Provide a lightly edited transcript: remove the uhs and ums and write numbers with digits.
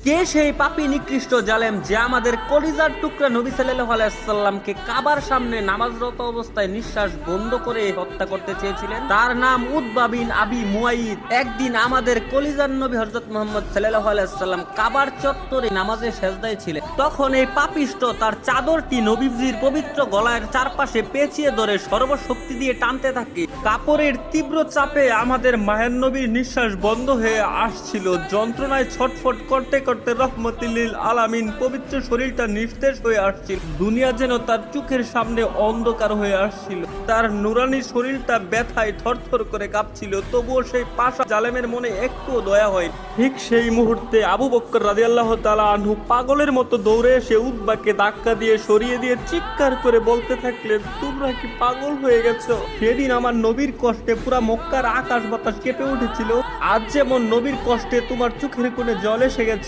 কে সেই পাপী নিকৃষ্ট জালেম যে আমাদের কলিজার টুকরা নবী সাল্লাল্লাহু আলাইহি সাল্লামকে কাবার সামনে নামাজরত অবস্থায় নিঃশ্বাস বন্ধ করে হত্যা করতে চেয়েছিলেন? তার নাম উতবা বিন আবি মুয়াইদ। একদিন আমাদের কলিজার নবী হযরত মুহাম্মদ সাল্লাল্লাহু আলাইহি সাল্লাম কাবার চত্বরে নামাজে সেজদায় ছিলেন। তখন এই পাপিষ্ট তার চাদরটি নবীজির পবিত্র গলার চারপাশে পেঁচিয়ে ধরে সর্বশক্তি দিয়ে টানতে থাকে। কাপড়ের তীব্র চাপে আমাদের মায়ের নবীর নিঃশ্বাস বন্ধ হয়ে আসছিল। যন্ত্রণায় ছটফট করতে করতে রহমতুল্লিল আলামিন পবিত্র শরীরটা নিস্তেজ হয়ে আসছিল। দুনিয়া যেন তার চোখের সামনে অন্ধকার হয়ে আসছিল। তার নুরানি শরীরটা ব্যথায় থরথর করে কাঁপছিল। তবুও সেই পাশা জালেমের মনে একটুও দয়া হয়। ঠিক সেই মুহূর্তে আবু বকর রাদিয়াল্লাহু তাআলা আনহু পাগলের মতো দৌড়ে এসে উতবাকে ধাক্কা দিয়ে সরিয়ে দিয়ে চিৎকার করে বলতে থাকলেন, তোমরা কি পাগল হয়ে গেছো? সেদিন আমার নবীর কষ্টে পুরা মক্কার আকাশ বাতাস কেঁপে উঠেছিল। আজ যেমন নবীর কষ্টে তোমার চোখের কোণে জল এসে গেছে।